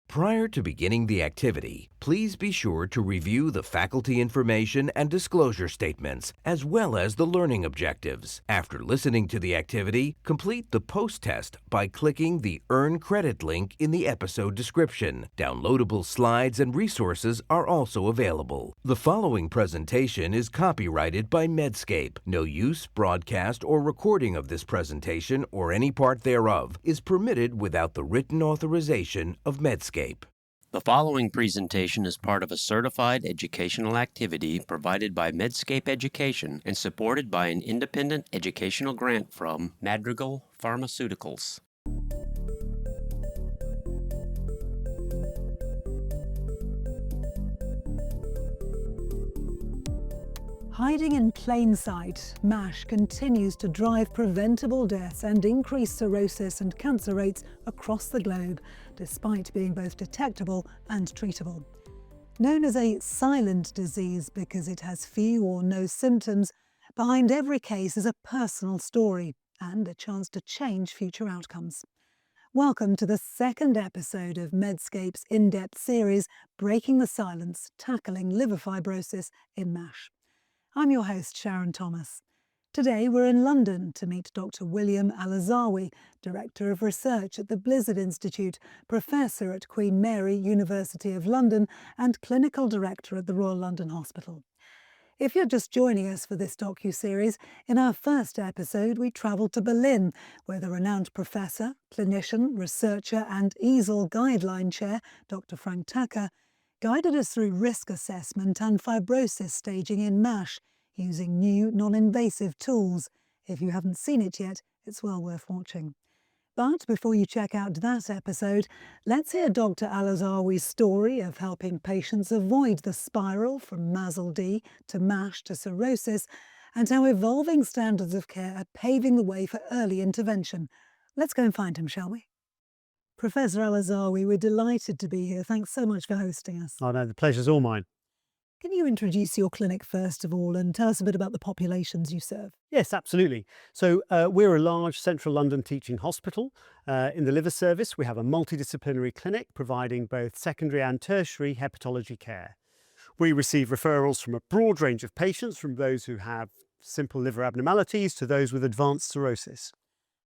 Prior to beginning the activity, please be sure to review the faculty information and disclosure statements, as well as the learning objectives. After listening to the activity, complete the post-test by clicking the Earn Credit link in the episode description. Downloadable slides and resources are also available. The following presentation is copyrighted by Medscape. No use, broadcast, or recording of this presentation or any part thereof is permitted without the written authorization of Medscape. The following presentation is part of a certified educational activity provided by Medscape Education and supported by an independent educational grant from Madrigal Pharmaceuticals. Hiding in plain sight, MASH continues to drive preventable deaths and increase cirrhosis and cancer rates across the globe, despite being both detectable and treatable. Known as a silent disease because it has few or no symptoms, behind every case is a personal story and a chance to change future outcomes. Welcome to the second episode of Medscape's in-depth series, Breaking the Silence, Tackling Liver Fibrosis in MASH. I'm your host, Sharon Thomas. Today we're in London to meet Dr. William Alazawi, Director of Research at the Blizzard Institute, Professor at Queen Mary, University of London, and Clinical Director at the Royal London Hospital. If you're just joining us for this docu-series, in our first episode we travelled to Berlin, where the renowned professor, clinician, researcher and EASL guideline chair, Dr. Frank Tucker, guided us through risk assessment and fibrosis staging in MASH using new non-invasive tools. If you haven't seen it yet, it's well worth watching. But before you check out that episode, let's hear Dr. Alazawi's story of helping patients avoid the spiral from MASLD to MASH to cirrhosis, and how evolving standards of care are paving the way for early intervention. Let's go and find him, shall we? Professor Alazawi, we're delighted to be here. Thanks so much for hosting us. Oh no, the pleasure's all mine. Can you introduce your clinic first of all and tell us a bit about the populations you serve? Yes, absolutely. So we're a large central London teaching hospital. In the liver service, we have a multidisciplinary clinic providing both secondary and tertiary hepatology care. We receive referrals from a broad range of patients, from those who have simple liver abnormalities to those with advanced cirrhosis.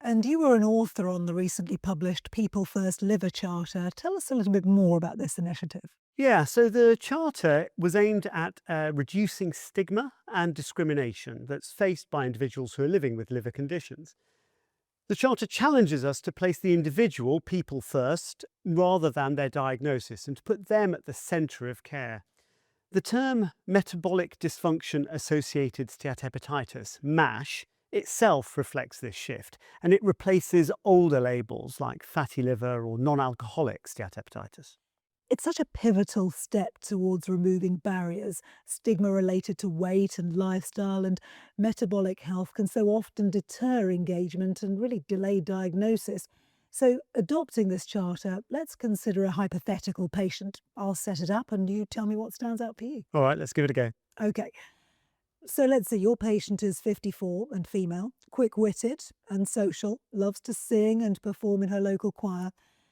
And you were an author on the recently published People First Liver Charter. Tell us a little bit more about this initiative. Yeah, so the charter was aimed at reducing stigma and discrimination that's faced by individuals who are living with liver conditions. The charter challenges us to place the individual, people first, rather than their diagnosis, and to put them at the centre of care. The term metabolic dysfunction associated steatohepatitis, MASH, itself reflects this shift, and it replaces older labels like fatty liver or non-alcoholic steatohepatitis. It's such a pivotal step towards removing barriers. Stigma related to weight and lifestyle and metabolic health can so often deter engagement and really delay diagnosis. So, adopting this charter, let's consider a hypothetical patient. I'll set it up and you tell me what stands out for you. All right, let's give it a go. Okay. So let's say your patient is 54 and female, quick-witted and social, loves to sing and perform in her local choir.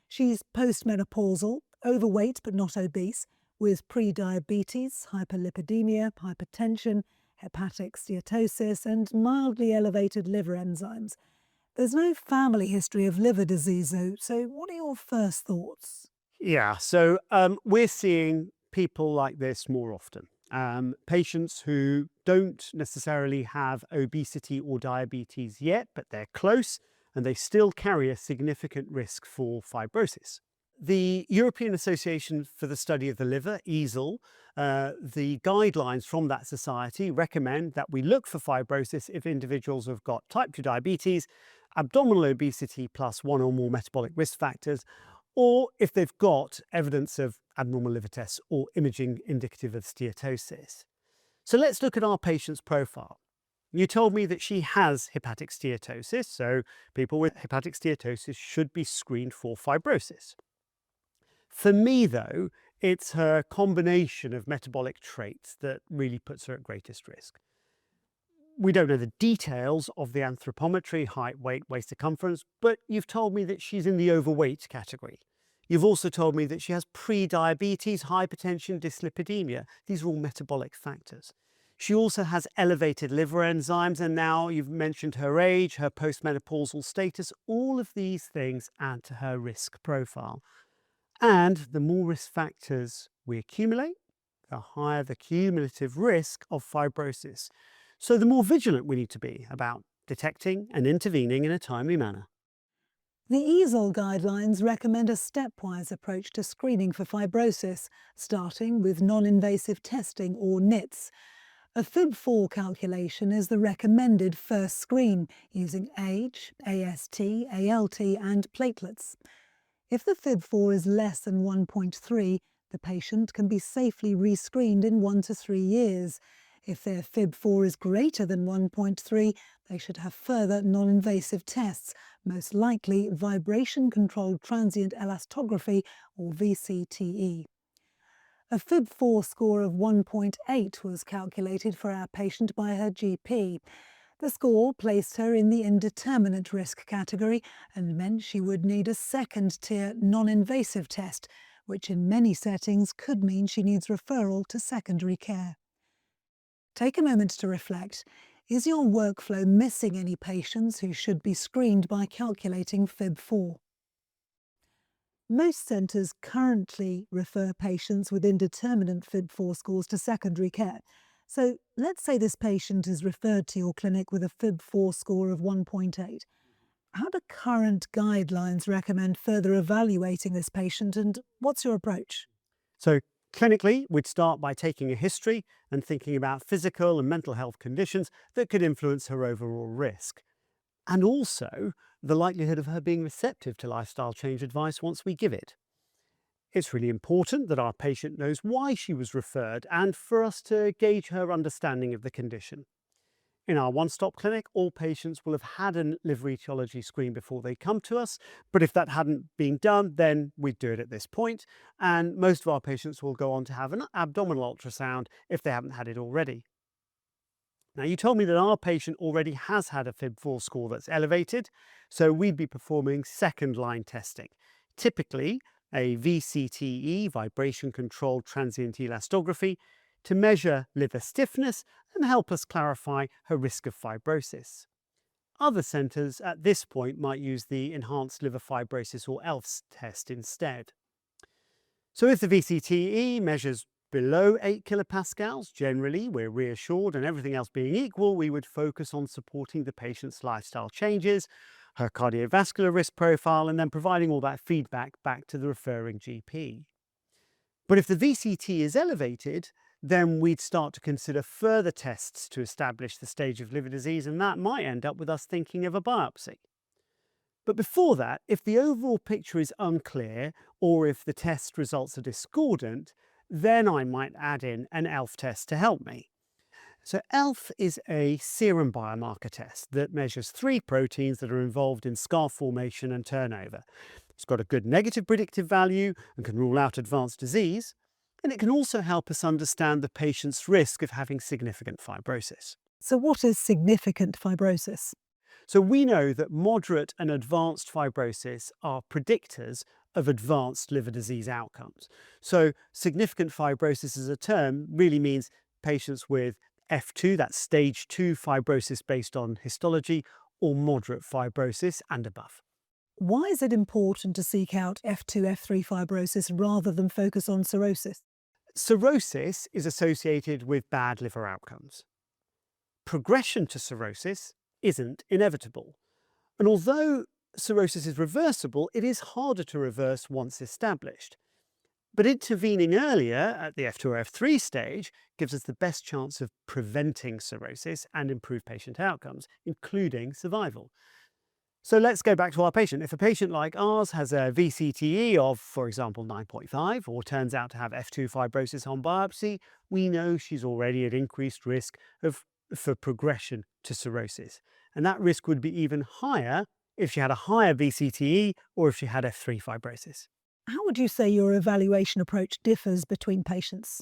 She's postmenopausal, overweight but not obese, with pre-diabetes, hyperlipidemia, hypertension, hepatic steatosis and mildly elevated liver enzymes. There's no family history of liver disease though, so what are your first thoughts? Yeah, so we're seeing people like this more often. Patients who don't necessarily have obesity or diabetes yet, but they're close and they still carry a significant risk for fibrosis. The European Association for the Study of the Liver, EASL, the guidelines from that society recommend that we look for fibrosis if individuals have got type 2 diabetes, abdominal obesity plus one or more metabolic risk factors, or if they've got evidence of abnormal liver tests or imaging indicative of steatosis. So let's look at our patient's profile. You told me that she has hepatic steatosis, so people with hepatic steatosis should be screened for fibrosis. For me, though, it's her combination of metabolic traits that really puts her at greatest risk. We don't know the details of the anthropometry, height, weight, waist circumference, but you've told me that she's in the overweight category. You've also told me that she has pre-diabetes, hypertension, dyslipidemia. These are all metabolic factors. She also has elevated liver enzymes, and now you've mentioned her age, her postmenopausal status. All of these things add to her risk profile. And the more risk factors we accumulate, the higher the cumulative risk of fibrosis. So the more vigilant we need to be about detecting and intervening in a timely manner. The EASL guidelines recommend a stepwise approach to screening for fibrosis, starting with non-invasive testing or NITs. A FIB4 calculation is the recommended first screen using age, AST, ALT and platelets. If the FIB4 is less than 1.3, the patient can be safely rescreened in 1 to 3 years. If their FIB4 is greater than 1.3, they should have further non-invasive tests, most likely vibration-controlled transient elastography or VCTE. A FIB4 score of 1.8 was calculated for our patient by her GP. The score placed her in the indeterminate risk category and meant she would need a second-tier non-invasive test, which in many settings could mean she needs referral to secondary care. Take a moment to reflect. Is your workflow missing any patients who should be screened by calculating FIB4? Most centres currently refer patients with indeterminate FIB4 scores to secondary care. So let's say this patient is referred to your clinic with a FIB4 score of 1.8. How do current guidelines recommend further evaluating this patient, and what's your approach? So clinically, we'd start by taking a history and thinking about physical and mental health conditions that could influence her overall risk. And also the likelihood of her being receptive to lifestyle change advice once we give it. It's really important that our patient knows why she was referred and for us to gauge her understanding of the condition. In our one-stop clinic, all patients will have had a liver etiology screen before they come to us, but if that hadn't been done, then we'd do it at this point, and most of our patients will go on to have an abdominal ultrasound if they haven't had it already. Now, you told me that our patient already has had a FIB4 score that's elevated, so we'd be performing second-line testing, typically a VCTE, vibration-controlled transient elastography, to measure liver stiffness and help us clarify her risk of fibrosis. Other centres at this point might use the Enhanced Liver Fibrosis or ELF test instead. So if the VCTE measures below 8 kilopascals, generally we're reassured, and everything else being equal, we would focus on supporting the patient's lifestyle changes, her cardiovascular risk profile, and then providing all that feedback back to the referring GP. But if the VCT is elevated, then we'd start to consider further tests to establish the stage of liver disease, and that might end up with us thinking of a biopsy. But before that, if the overall picture is unclear or if the test results are discordant, then I might add in an ELF test to help me. So ELF is a serum biomarker test that measures 3 proteins that are involved in scar formation and turnover. It's got a good negative predictive value and can rule out advanced disease, and it can also help us understand the patient's risk of having significant fibrosis. So what is significant fibrosis? So we know that moderate and advanced fibrosis are predictors of advanced liver disease outcomes. So significant fibrosis as a term really means patients with F2, that's stage 2 fibrosis based on histology, or moderate fibrosis and above. Why is it important to seek out F2, F3 fibrosis rather than focus on cirrhosis? Cirrhosis is associated with bad liver outcomes. Progression to cirrhosis isn't inevitable. And although cirrhosis is reversible, it is harder to reverse once established. But intervening earlier at the F2 or F3 stage gives us the best chance of preventing cirrhosis and improve patient outcomes, including survival. So let's go back to our patient. If a patient like ours has a VCTE of, for example, 9.5, or turns out to have F2 fibrosis on biopsy, we know she's already at increased risk for progression to cirrhosis. And that risk would be even higher if she had a higher VCTE or if she had F3 fibrosis. How would you say your evaluation approach differs between patients?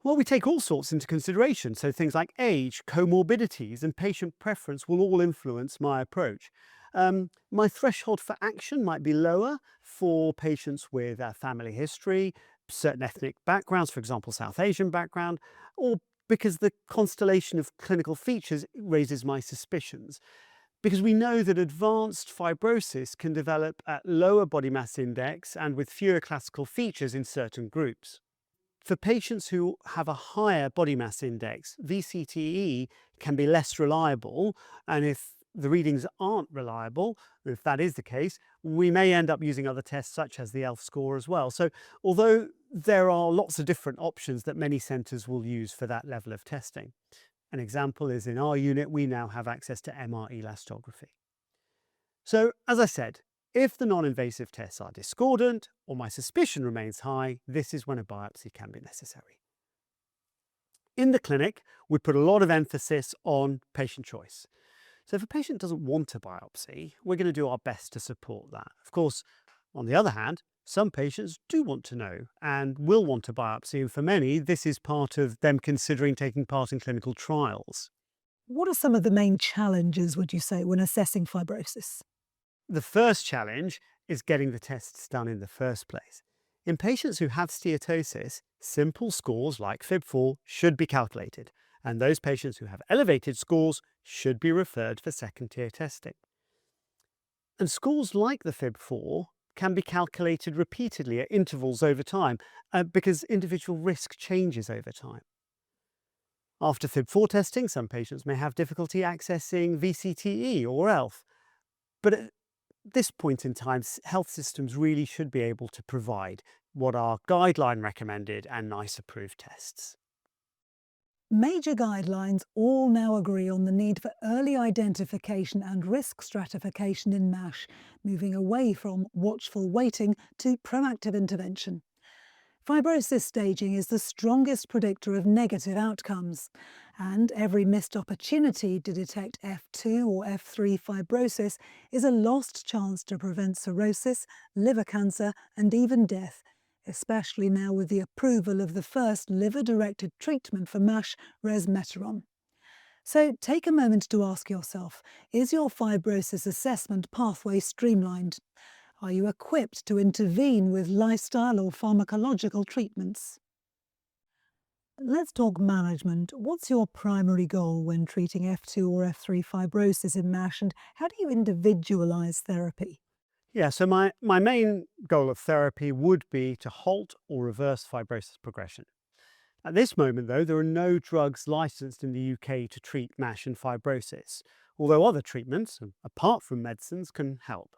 Well, we take all sorts into consideration, so things like age, comorbidities, and patient preference will all influence my approach. My threshold for action might be lower for patients with a family history, certain ethnic backgrounds, for example, South Asian background, or because the constellation of clinical features raises my suspicions. Because we know that advanced fibrosis can develop at lower body mass index and with fewer classical features in certain groups. For patients who have a higher body mass index, VCTE can be less reliable, and if the readings aren't reliable, if that is the case, we may end up using other tests such as the ELF score as well. So although there are lots of different options that many centres will use for that level of testing. An example is in our unit, we now have access to MR elastography. So as I said, if the non-invasive tests are discordant or my suspicion remains high, this is when a biopsy can be necessary. In the clinic, we put a lot of emphasis on patient choice. So if a patient doesn't want a biopsy, we're going to do our best to support that. Of course, on the other hand, some patients do want to know and will want a biopsy, and for many, this is part of them considering taking part in clinical trials. What are some of the main challenges, would you say, when assessing fibrosis? The first challenge is getting the tests done in the first place. In patients who have steatosis, simple scores like FIB4 should be calculated, and those patients who have elevated scores should be referred for second-tier testing. And scores like the FIB4 can be calculated repeatedly at intervals over time because individual risk changes over time. After FIB4 testing, some patients may have difficulty accessing VCTE or ELF, but at this point in time, health systems really should be able to provide what are guideline recommended and NICE approved tests. Major guidelines all now agree on the need for early identification and risk stratification in MASH, moving away from watchful waiting to proactive intervention. Fibrosis staging is the strongest predictor of negative outcomes, and every missed opportunity to detect F2 or F3 fibrosis is a lost chance to prevent cirrhosis, liver cancer, and even death, especially now with the approval of the first liver-directed treatment for MASH, resmetirom. So take a moment to ask yourself, is your fibrosis assessment pathway streamlined? Are you equipped to intervene with lifestyle or pharmacological treatments? Let's talk management. What's your primary goal when treating F2 or F3 fibrosis in MASH, and how do you individualize therapy? Yeah, so my main goal of therapy would be to halt or reverse fibrosis progression. At this moment, though, there are no drugs licensed in the UK to treat MASH and fibrosis, although other treatments, apart from medicines, can help.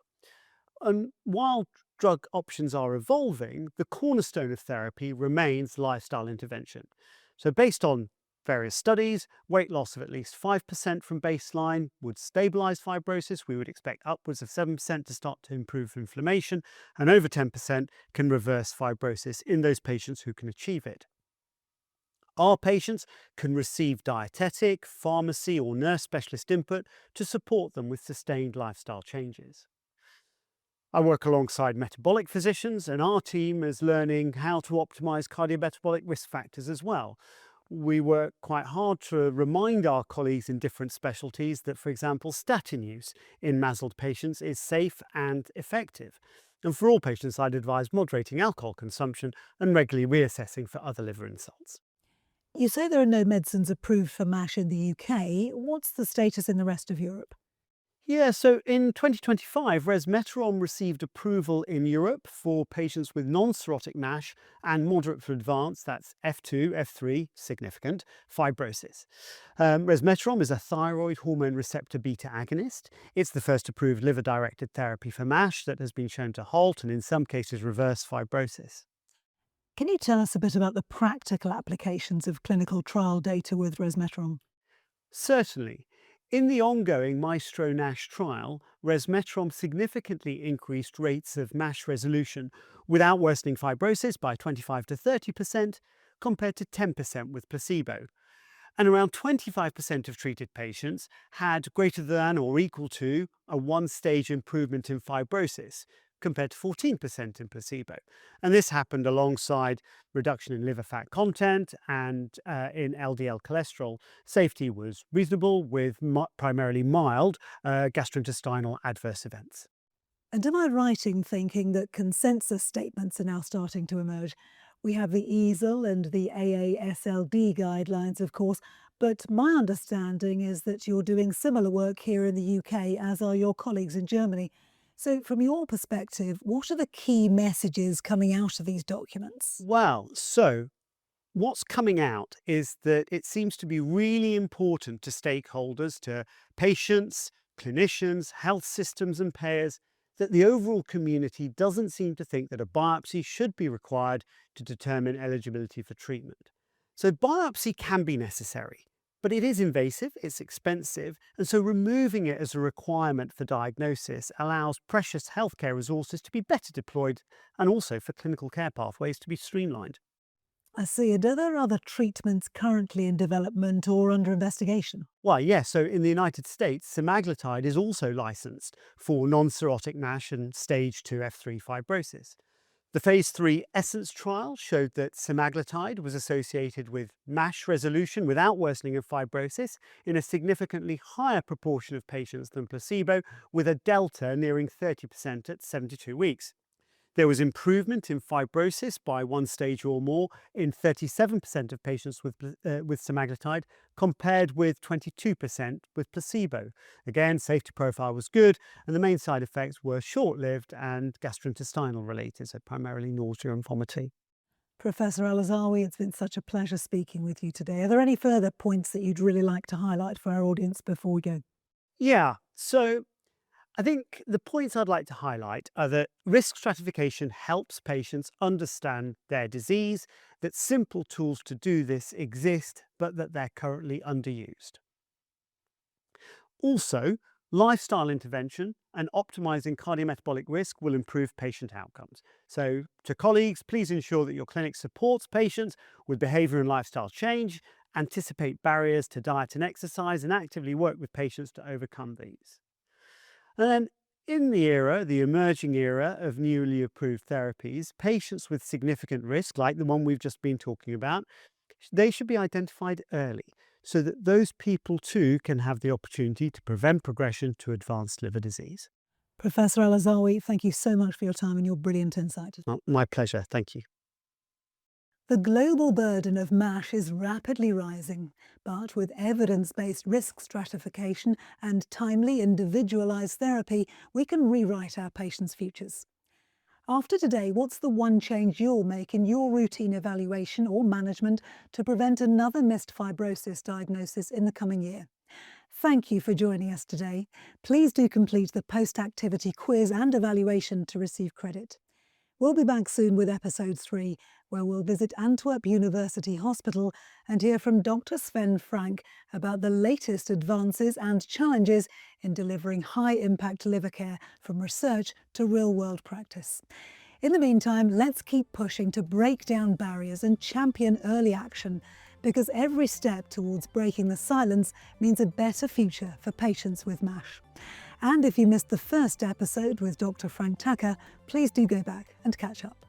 And while drug options are evolving, the cornerstone of therapy remains lifestyle intervention. So based on various studies, weight loss of at least 5% from baseline would stabilize fibrosis. We would expect upwards of 7% to start to improve inflammation, and over 10% can reverse fibrosis in those patients who can achieve it. Our patients can receive dietetic, pharmacy, or nurse specialist input to support them with sustained lifestyle changes. I work alongside metabolic physicians, and our team is learning how to optimize cardiometabolic risk factors as well. We work quite hard to remind our colleagues in different specialties that, for example, statin use in MASLD patients is safe and effective. And for all patients, I'd advise moderating alcohol consumption and regularly reassessing for other liver insults. You say there are no medicines approved for MASH in the UK. What's the status in the rest of Europe? Yeah, so in 2025, resmetirom received approval in Europe for patients with non-cirrhotic MASH and moderate to advanced, that's F2, F3, significant, fibrosis. Resmetirom is a thyroid hormone receptor beta agonist. It's the first approved liver-directed therapy for MASH that has been shown to halt and in some cases reverse fibrosis. Can you tell us a bit about the practical applications of clinical trial data with resmetirom? Certainly. In the ongoing Maestro-NASH trial, resmetirom significantly increased rates of MASH resolution without worsening fibrosis by 25 to 30% compared to 10% with placebo. And around 25% of treated patients had greater than or equal to a one-stage improvement in fibrosis, compared to 14% in placebo. And this happened alongside reduction in liver fat content and in LDL cholesterol. Safety was reasonable with primarily mild gastrointestinal adverse events. And am I right in thinking that consensus statements are now starting to emerge? We have the EASL and the AASLD guidelines, of course, but my understanding is that you're doing similar work here in the UK, as are your colleagues in Germany. So, from your perspective, what are the key messages coming out of these documents? Well, so what's coming out is that it seems to be really important to stakeholders, to patients, clinicians, health systems, and payers, that the overall community doesn't seem to think that a biopsy should be required to determine eligibility for treatment. So, biopsy can be necessary, but it is invasive, it's expensive, and so removing it as a requirement for diagnosis allows precious healthcare resources to be better deployed and also for clinical care pathways to be streamlined. I see. And are there other treatments currently in development or under investigation? Well, yes. So in the United States, semaglutide is also licensed for non-cirrhotic MASH and stage 2 F3 fibrosis. The phase 3 ESSENCE trial showed that semaglutide was associated with MASH resolution without worsening of fibrosis in a significantly higher proportion of patients than placebo, with a delta nearing 30% at 72 weeks. There was improvement in fibrosis by one stage or more in 37% of patients with semaglutide, compared with 22% with placebo. Again, safety profile was good, and the main side effects were short-lived and gastrointestinal related, so primarily nausea and vomiting. Professor Alazawi, it's been such a pleasure speaking with you today. Are there any further points that you'd really like to highlight for our audience before we go? Yeah, so I think the points I'd like to highlight are that risk stratification helps patients understand their disease, that simple tools to do this exist, but that they're currently underused. Also, lifestyle intervention and optimizing cardiometabolic risk will improve patient outcomes. So, to colleagues, please ensure that your clinic supports patients with behavior and lifestyle change, anticipate barriers to diet and exercise, and actively work with patients to overcome these. And then in the emerging era of newly approved therapies, patients with significant risk, like the one we've just been talking about, they should be identified early so that those people too can have the opportunity to prevent progression to advanced liver disease. Professor Alazawi, thank you so much for your time and your brilliant insight. My pleasure. Thank you. The global burden of MASH is rapidly rising, but with evidence-based risk stratification and timely individualized therapy, we can rewrite our patients' futures. After today, what's the one change you'll make in your routine evaluation or management to prevent another missed fibrosis diagnosis in the coming year? Thank you for joining us today. Please do complete the post-activity quiz and evaluation to receive credit. We'll be back soon with episode 3, where we'll visit Antwerp University Hospital and hear from Dr. Sven Frank about the latest advances and challenges in delivering high-impact liver care from research to real-world practice. In the meantime, let's keep pushing to break down barriers and champion early action, because every step towards breaking the silence means a better future for patients with MASH. And if you missed the first episode with Dr. Frank Tucker, please do go back and catch up.